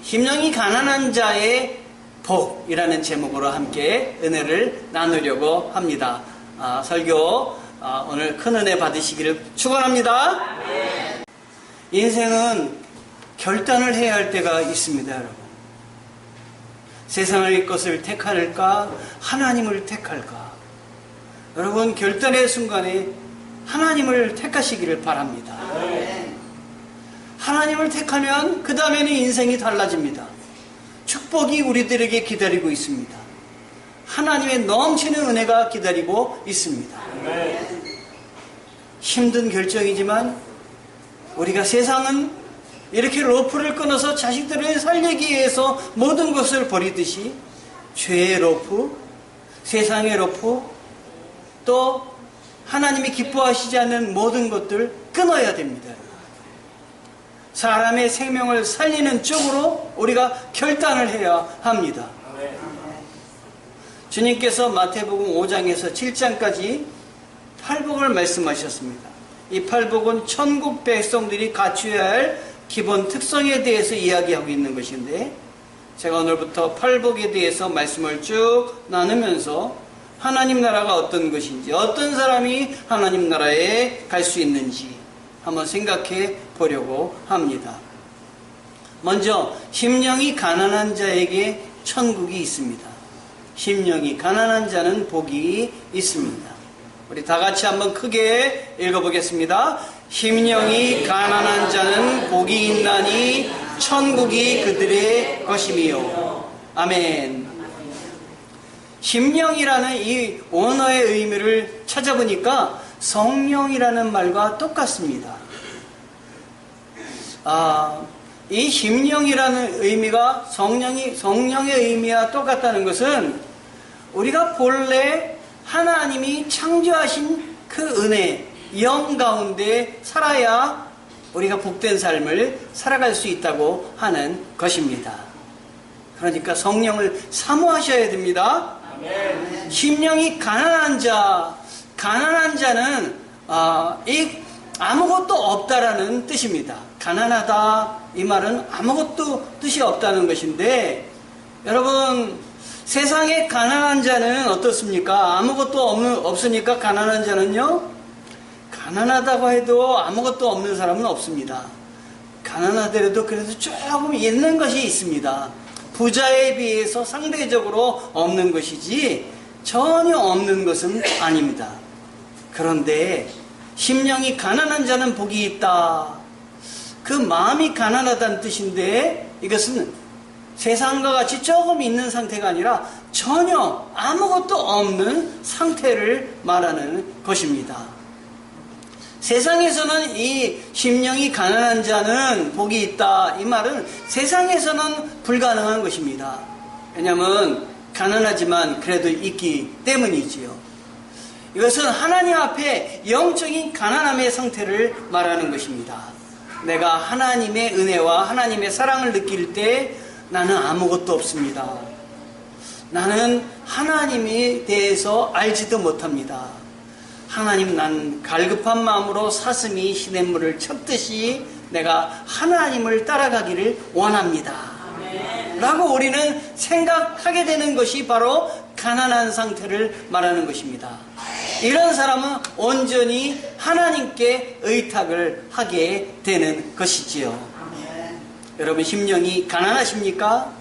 심령이 가난한 자의 복이라는 제목으로 함께 은혜를 나누려고 합니다. 설교 오늘 큰 은혜 받으시기를 축원합니다. 인생은 결단을 해야 할 때가 있습니다, 여러분. 세상의 것을 택할까? 하나님을 택할까? 여러분, 결단의 순간에 하나님을 택하시기를 바랍니다. 하나님을 택하면 그 다음에는 인생이 달라집니다. 축복이 우리들에게 기다리고 있습니다. 하나님의 넘치는 은혜가 기다리고 있습니다. 힘든 결정이지만 우리가 세상은 이렇게 로프를 끊어서 자식들을 살리기 위해서 모든 것을 버리듯이 죄의 로프, 세상의 로프, 또 하나님이 기뻐하시지 않는 모든 것들 끊어야 됩니다. 사람의 생명을 살리는 쪽으로 우리가 결단을 해야 합니다. 주님께서 마태복음 5장에서 7장까지 팔복을 말씀하셨습니다. 이 팔복은 천국 백성들이 갖추어야 할 기본 특성에 대해서 이야기하고 있는 것인데, 제가 오늘부터 팔복에 대해서 말씀을 쭉 나누면서 하나님 나라가 어떤 것인지, 어떤 사람이 하나님 나라에 갈 수 있는지 한번 생각해 보려고 합니다. 먼저 심령이 가난한 자에게 천국이 있습니다. 심령이 가난한 자는 복이 있습니다. 우리 다 같이 한번 크게 읽어보겠습니다. 심령이 가난한 자는 복이 있나니 천국이 그들의 것이미요. 아멘. 심령이라는 이 원어의 의미를 찾아보니까 성령이라는 말과 똑같습니다. 이 심령이라는 의미가 성령의 의미와 똑같다는 것은 우리가 본래 하나님이 창조하신 그 은혜, 영 가운데 살아야 우리가 복된 삶을 살아갈 수 있다고 하는 것입니다. 그러니까 성령을 사모하셔야 됩니다. 심령이 가난한 자는 아무것도 없다라는 뜻입니다. 가난하다, 이 말은 아무것도 뜻이 없다는 것인데, 여러분, 세상에 가난한 자는 어떻습니까? 아무것도 없으니까 가난한 자는요, 가난하다고 해도 아무것도 없는 사람은 없습니다. 가난하더라도 그래도 조금 있는 것이 있습니다. 부자에 비해서 상대적으로 없는 것이지 전혀 없는 것은 아닙니다. 그런데 심령이 가난한 자는 복이 있다. 그 마음이 가난하다는 뜻인데, 이것은 세상과 같이 조금 있는 상태가 아니라 전혀 아무것도 없는 상태를 말하는 것입니다. 세상에서는 이 심령이 가난한 자는 복이 있다, 이 말은 세상에서는 불가능한 것입니다. 왜냐하면 가난하지만 그래도 있기 때문이지요. 이것은 하나님 앞에 영적인 가난함의 상태를 말하는 것입니다. 내가 하나님의 은혜와 하나님의 사랑을 느낄 때 나는 아무것도 없습니다. 나는 하나님에 대해서 알지도 못합니다. 하나님, 난 갈급한 마음으로 사슴이 시냇물을 쳤듯이 내가 하나님을 따라가기를 원합니다. 라고 우리는 생각하게 되는 것이 바로 가난한 상태를 말하는 것입니다. 이런 사람은 온전히 하나님께 의탁을 하게 되는 것이지요. 여러분, 심령이 가난하십니까?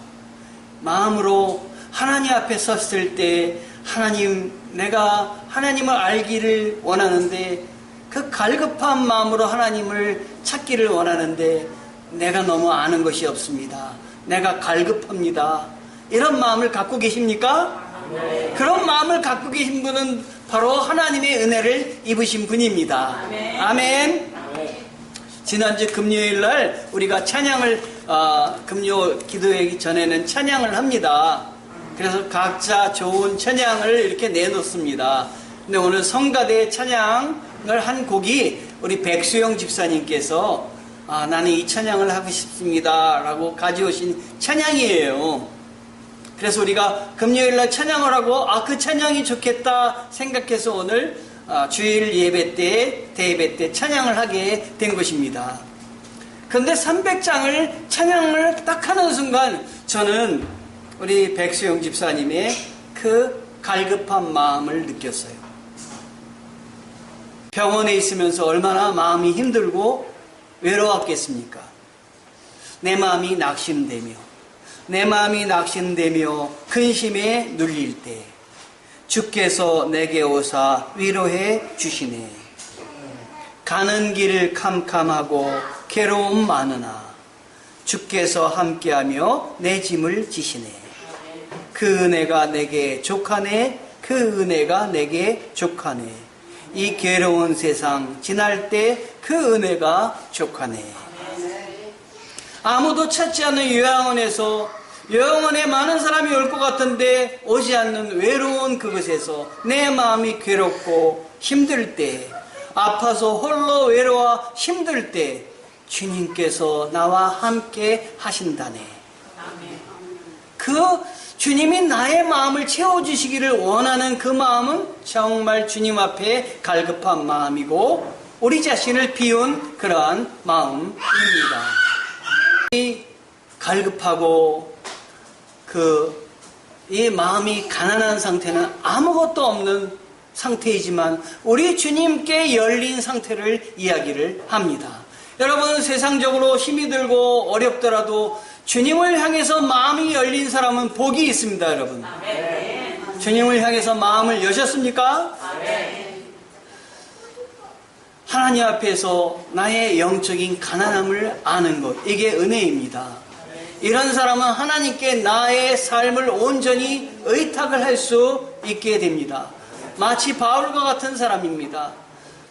마음으로 하나님 앞에 섰을 때, 하나님, 내가 하나님을 알기를 원하는데, 그 갈급한 마음으로 하나님을 찾기를 원하는데 내가 너무 아는 것이 없습니다. 내가 갈급합니다. 이런 마음을 갖고 계십니까? 네. 그런 마음을 갖고 계신 분은 바로 하나님의 은혜를 입으신 분입니다. 아멘. 아멘. 지난주 금요일날 우리가 찬양을 금요 기도회기 전에는 찬양을 합니다. 그래서 각자 좋은 찬양을 이렇게 내놓습니다. 근데 오늘 성가대 찬양을 한 곡이 우리 백수영 집사님께서 나는 이 찬양을 하고 싶습니다 라고 가져오신 찬양이에요. 그래서 우리가 금요일날 찬양을 하고 그 찬양이 좋겠다 생각해서 오늘 주일 예배 때, 대예배 때 찬양을 하게 된 것입니다. 그런데 300장을 찬양을 딱 하는 순간 저는 우리 백수영 집사님의 그 갈급한 마음을 느꼈어요. 병원에 있으면서 얼마나 마음이 힘들고 외로웠겠습니까? 내 마음이 낙심되며 근심에 눌릴 때 주께서 내게 오사 위로해 주시네. 가는 길 캄캄하고 괴로움 많으나 주께서 함께하며 내 짐을 지시네. 그 은혜가 내게 족하네. 이 괴로운 세상 지날 때 그 은혜가 족하네. 아무도 찾지 않는 요양원에 많은 사람이 올 것 같은데 오지 않는 외로운 그곳에서 내 마음이 괴롭고 힘들 때, 아파서 홀로 외로워 힘들 때 주님께서 나와 함께 하신다네. 그 주님이 나의 마음을 채워주시기를 원하는 그 마음은 정말 주님 앞에 갈급한 마음이고 우리 자신을 비운 그러한 마음입니다. 이 갈급하고 이 마음이 가난한 상태는 아무것도 없는 상태이지만 우리 주님께 열린 상태를 이야기를 합니다. 여러분, 세상적으로 힘이 들고 어렵더라도 주님을 향해서 마음이 열린 사람은 복이 있습니다. 여러분, 주님을 향해서 마음을 여셨습니까? 하나님 앞에서 나의 영적인 가난함을 아는 것, 이게 은혜입니다. 이런 사람은 하나님께 나의 삶을 온전히 의탁을 할 수 있게 됩니다. 마치 바울과 같은 사람입니다.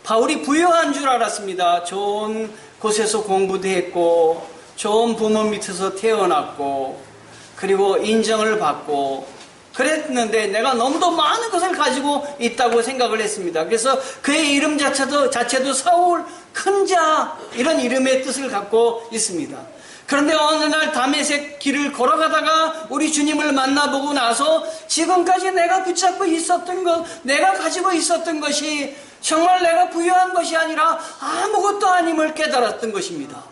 바울이 부유한 줄 알았습니다. 좋은 곳에서 공부도 했고 좋은 부모 밑에서 태어났고 그리고 인정을 받고 그랬는데 내가 너무도 많은 것을 가지고 있다고 생각을 했습니다. 그래서 그의 이름 자체도 사울, 큰 자, 이런 이름의 뜻을 갖고 있습니다. 그런데 어느 날 다메섹 길을 걸어가다가 우리 주님을 만나보고 나서 지금까지 내가 붙잡고 있었던 것, 내가 가지고 있었던 것이 정말 내가 부유한 것이 아니라 아무것도 아님을 깨달았던 것입니다.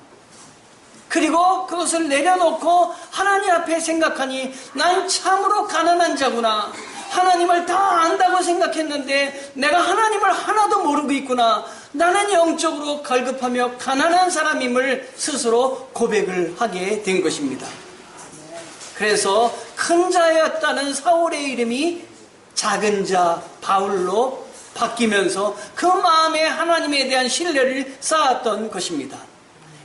그리고 그것을 내려놓고 하나님 앞에 생각하니 난 참으로 가난한 자구나. 하나님을 다 안다고 생각했는데 내가 하나님을 하나도 모르고 있구나. 나는 영적으로 갈급하며 가난한 사람임을 스스로 고백을 하게 된 것입니다. 그래서 큰 자였다는 사울의 이름이 작은 자 바울로 바뀌면서 그 마음에 하나님에 대한 신뢰를 쌓았던 것입니다.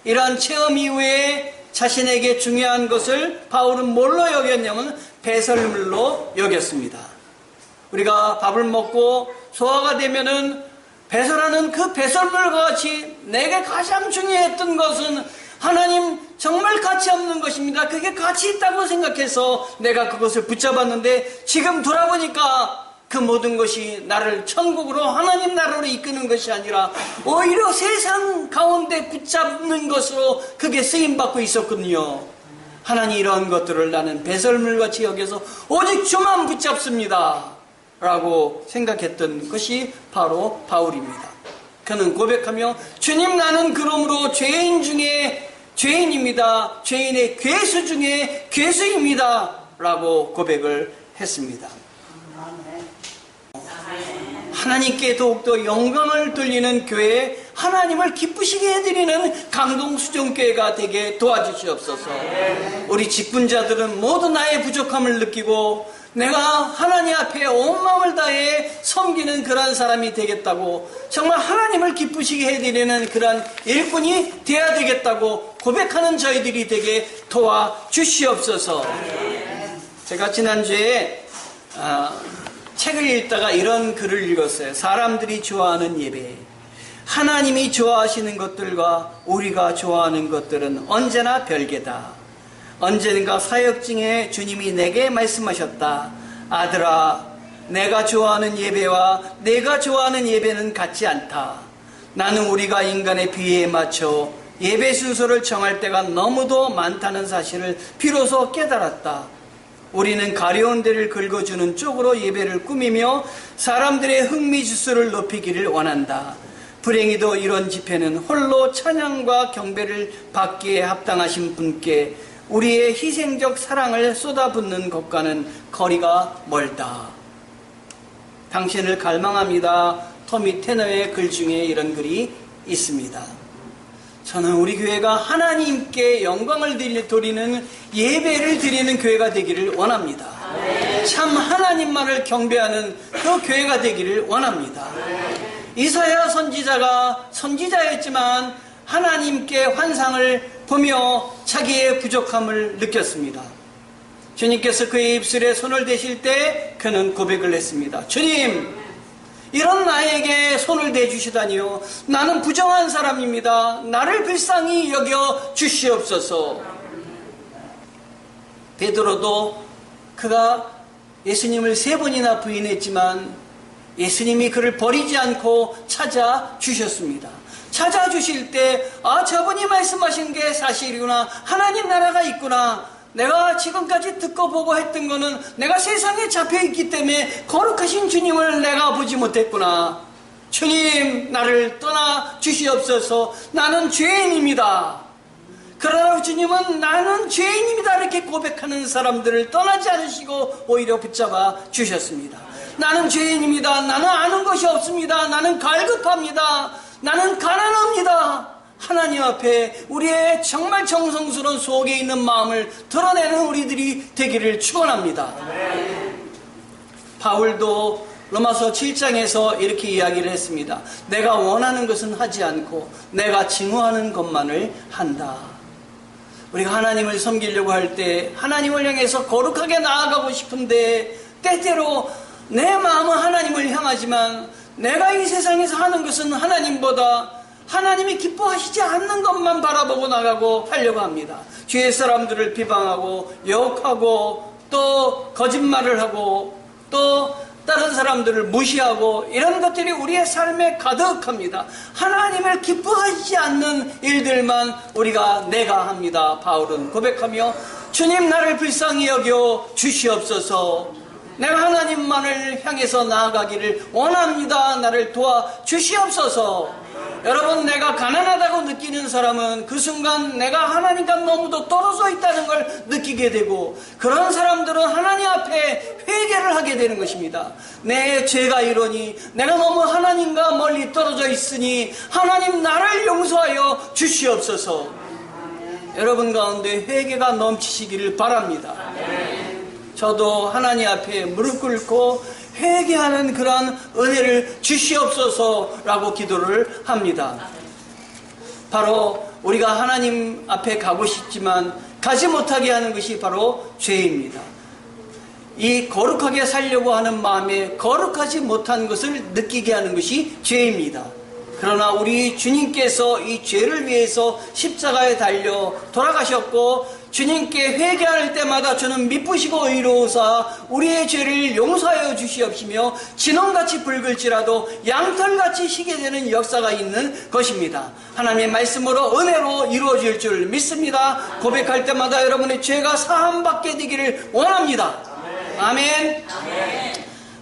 이러한 체험 이후에 자신에게 중요한 것을 바울은 뭘로 여겼냐면 배설물로 여겼습니다. 우리가 밥을 먹고 소화가 되면은 배설하는 그 배설물과 같이 내게 가장 중요했던 것은 하나님 정말 가치 없는 것입니다. 그게 가치 있다고 생각해서 내가 그것을 붙잡았는데 지금 돌아보니까 그 모든 것이 나를 천국으로 하나님 나라로 이끄는 것이 아니라 오히려 세상 가운데 붙잡는 것으로 그게 쓰임받고 있었거든요. 하나님, 이러한 것들을 나는 배설물같이 여겨서 오직 주만 붙잡습니다 라고 생각했던 것이 바로 바울입니다. 그는 고백하며 주님, 나는 그러므로 죄인 중에 죄인입니다. 죄인의 괴수 중에 괴수입니다 라고 고백을 했습니다. 하나님께 더욱더 영광을 돌리는 교회, 하나님을 기쁘시게 해드리는 강동수종교회가 되게 도와주시옵소서. 우리 직분자들은 모두 나의 부족함을 느끼고 내가 하나님 앞에 온 마음을 다해 섬기는 그런 사람이 되겠다고, 정말 하나님을 기쁘시게 해드리는 그런 일꾼이 되어야 되겠다고 고백하는 저희들이 되게 도와주시옵소서. 제가 지난주에 책을 읽다가 이런 글을 읽었어요. 사람들이 좋아하는 예배. 하나님이 좋아하시는 것들과 우리가 좋아하는 것들은 언제나 별개다. 언젠가 사역 중에 주님이 내게 말씀하셨다. 아들아, 내가 좋아하는 예배와 내가 좋아하는 예배는 같지 않다. 나는 우리가 인간의 비위에 맞춰 예배 순서를 정할 때가 너무도 많다는 사실을 비로소 깨달았다. 우리는 가려운 데를 긁어주는 쪽으로 예배를 꾸미며 사람들의 흥미지수를 높이기를 원한다. 불행히도 이런 집회는 홀로 찬양과 경배를 받기에 합당하신 분께 우리의 희생적 사랑을 쏟아붓는 것과는 거리가 멀다. 당신을 갈망합니다. 토미 테너의 글 중에 이런 글이 있습니다. 저는 우리 교회가 하나님께 영광을 돌리는 예배를 드리는 교회가 되기를 원합니다. 참 하나님만을 경배하는 그 교회가 되기를 원합니다. 이사야 선지자가 선지자였지만 하나님께 환상을 보며 자기의 부족함을 느꼈습니다. 주님께서 그의 입술에 손을 대실 때 그는 고백을 했습니다. 주님, 이런 나에게 손을 대주시다니요. 나는 부정한 사람입니다. 나를 불쌍히 여겨 주시옵소서. 베드로도 그가 예수님을 3번이나 부인했지만 예수님이 그를 버리지 않고 찾아주셨습니다. 찾아주실 때 저분이 말씀하신 게 사실이구나. 하나님 나라가 있구나. 내가 지금까지 듣고 보고 했던 거는 내가 세상에 잡혀있기 때문에 거룩하신 주님을 내가 보지 못했구나. 주님, 나를 떠나 주시옵소서. 나는 죄인입니다. 그러나 주님은 나는 죄인입니다 이렇게 고백하는 사람들을 떠나지 않으시고 오히려 붙잡아 주셨습니다. 나는 죄인입니다. 나는 아는 것이 없습니다. 나는 갈급합니다. 나는 가난합니다. 하나님 앞에 우리의 정말 정성스러운 속에 있는 마음을 드러내는 우리들이 되기를 축원합니다. 바울도 로마서 7장에서 이렇게 이야기를 했습니다. 내가 원하는 것은 하지 않고 내가 증오하는 것만을 한다. 우리가 하나님을 섬기려고 할 때 하나님을 향해서 거룩하게 나아가고 싶은데 때때로 내 마음은 하나님을 향하지만 내가 이 세상에서 하는 것은 하나님보다 하나님이 기뻐하시지 않는 것만 바라보고 나가고 하려고 합니다. 주위의 사람들을 비방하고 욕하고 또 거짓말을 하고 또 다른 사람들을 무시하고 이런 것들이 우리의 삶에 가득합니다. 하나님을 기뻐하시지 않는 일들만 우리가 내가 합니다. 바울은 고백하며 주님 나를 불쌍히 여겨 주시옵소서. 내가 하나님만을 향해서 나아가기를 원합니다. 나를 도와 주시옵소서. 여러분, 내가 가난하다고 느끼는 사람은 그 순간 내가 하나님과 너무도 떨어져 있다는 걸 느끼게 되고 그런 사람들은 하나님 앞에 회개를 하게 되는 것입니다. 내 죄가 이러니 내가 너무 하나님과 멀리 떨어져 있으니 하나님 나를 용서하여 주시옵소서. 여러분 가운데 회개가 넘치시기를 바랍니다. 저도 하나님 앞에 무릎 꿇고 회개하는 그러한 은혜를 주시옵소서라고 기도를 합니다. 바로 우리가 하나님 앞에 가고 싶지만 가지 못하게 하는 것이 바로 죄입니다. 이 거룩하게 살려고 하는 마음에 거룩하지 못한 것을 느끼게 하는 것이 죄입니다. 그러나 우리 주님께서 이 죄를 위해서 십자가에 달려 돌아가셨고 주님께 회개할 때마다 주는 미쁘시고 의로우사 우리의 죄를 용서하여 주시옵시며 진홍같이 붉을지라도 양털같이 희게 되는 역사가 있는 것입니다. 하나님의 말씀으로 은혜로 이루어질 줄 믿습니다. 고백할 때마다 여러분의 죄가 사함받게 되기를 원합니다. 아멘.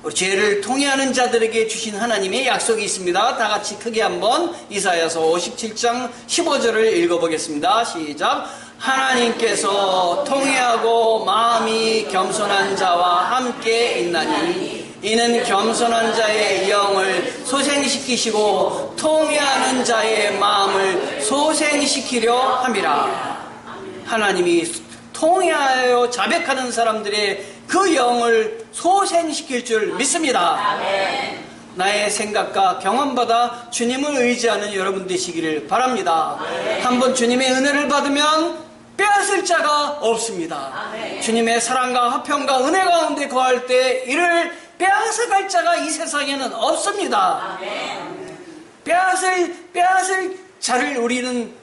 우리 죄를 통회하는 자들에게 주신 하나님의 약속이 있습니다. 다 같이 크게 한번 이사야서 57장 15절을 읽어보겠습니다. 시작. 하나님께서 통회하고 마음이 겸손한 자와 함께 있나니 이는 겸손한 자의 영을 소생시키시고 통회하는 자의 마음을 소생시키려 함이라. 하나님이 통회하여 자백하는 사람들의 그 영을 소생시킬 줄 믿습니다. 나의 생각과 경험보다 주님을 의지하는 여러분 되시기를 바랍니다. 한번 주님의 은혜를 받으면 빼앗을 자가 없습니다. 주님의 사랑과 화평과 은혜 가운데 거할 때 이를 빼앗아갈 자가 이 세상에는 없습니다. 빼앗을 자를 우리는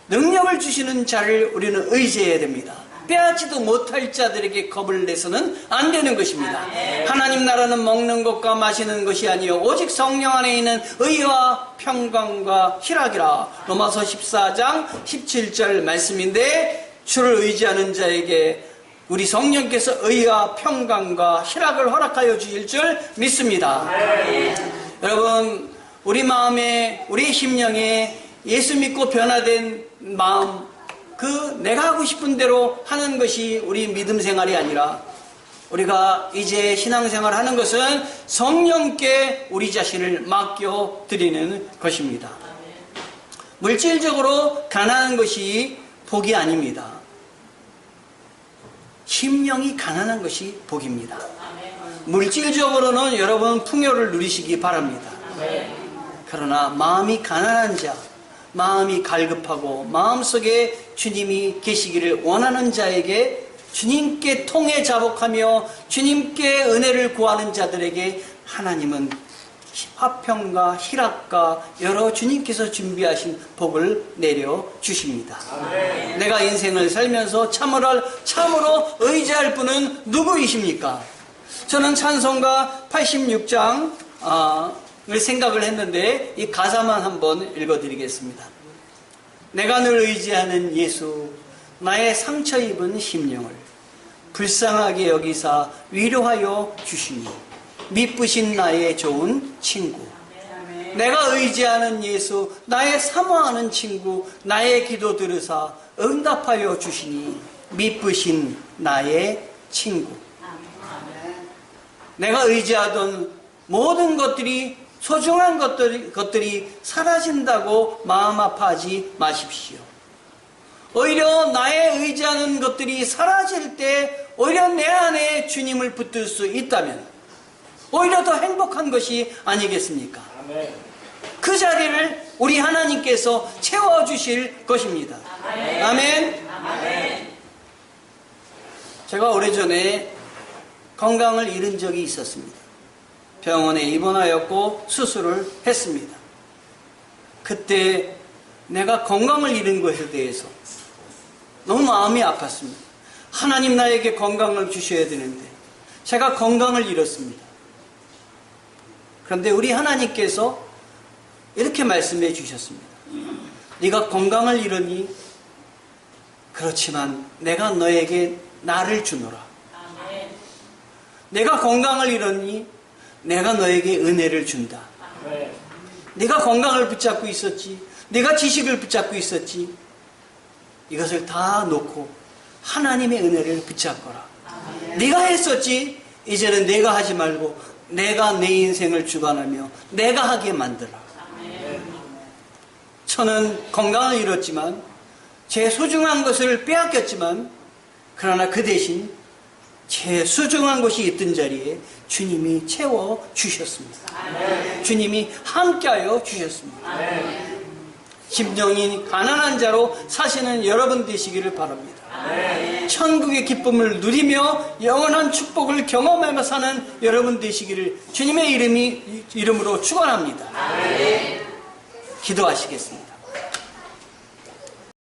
능력을 주시는 자를 우리는 의지해야 됩니다. 빼앗지도 못할 자들에게 겁을 내서는 안 되는 것입니다. 하나님 나라는 먹는 것과 마시는 것이 아니요 오직 성령 안에 있는 의와 평강과 희락이라. 로마서 14장 17절 말씀인데 주를 의지하는 자에게 우리 성령께서 의와 평강과 희락을 허락하여 주실 줄 믿습니다. 여러분, 우리 마음에, 우리 심령에 예수 믿고 변화된 마음, 그 내가 하고 싶은 대로 하는 것이 우리 믿음 생활이 아니라 우리가 이제 신앙생활 하는 것은 성령께 우리 자신을 맡겨 드리는 것입니다. 물질적으로 가난한 것이 복이 아닙니다. 심령이 가난한 것이 복입니다. 물질적으로는 여러분 풍요를 누리시기 바랍니다. 그러나 마음이 가난한 자, 마음이 갈급하고 마음속에 주님이 계시기를 원하는 자에게 주님께 통해 자복하며 주님께 은혜를 구하는 자들에게 하나님은 화평과 희락과 여러 주님께서 준비하신 복을 내려주십니다. 내가 인생을 살면서 참으로 의지할 분은 누구이십니까? 저는 찬송가 86장 생각을 했는데 이 가사만 한번 읽어드리겠습니다. 내가 늘 의지하는 예수, 나의 상처 입은 심령을 불쌍하게 여기사 위로하여 주시니 미쁘신 나의 좋은 친구, 내가 의지하는 예수, 나의 사모하는 친구, 나의 기도 들으사 응답하여 주시니 미쁘신 나의 친구. 내가 의지하던 모든 것들이, 소중한 것들이 사라진다고 마음 아파하지 마십시오. 오히려 나의 의지하는 것들이 사라질 때 오히려 내 안에 주님을 붙들 수 있다면 오히려 더 행복한 것이 아니겠습니까? 그 자리를 우리 하나님께서 채워주실 것입니다. 아멘. 제가 오래전에 건강을 잃은 적이 있었습니다. 병원에 입원하였고 수술을 했습니다. 그때 내가 건강을 잃은 것에 대해서 너무 마음이 아팠습니다. 하나님 나에게 건강을 주셔야 되는데 제가 건강을 잃었습니다. 그런데 우리 하나님께서 이렇게 말씀해 주셨습니다. 네가 건강을 잃으니 그렇지만 내가 너에게 나를 주노라. 내가 건강을 잃었니 내가 너에게 은혜를 준다. 네가 건강을 붙잡고 있었지, 네가 지식을 붙잡고 있었지, 이것을 다 놓고 하나님의 은혜를 붙잡거라. 네가 했었지, 이제는 내가 하지 말고 내가 내 인생을 주관하며 내가 하게 만들어. 저는 건강을 잃었지만 제 소중한 것을 빼앗겼지만 그러나 그 대신 제 소중한 것이 있던 자리에 주님이 채워주셨습니다. 주님이 함께하여 주셨습니다. 심령이 가난한 자로 사시는 여러분 되시기를 바랍니다. 천국의 기쁨을 누리며 영원한 축복을 경험하며 사는 여러분 되시기를 주님의 이름으로 축원합니다. 기도하시겠습니다.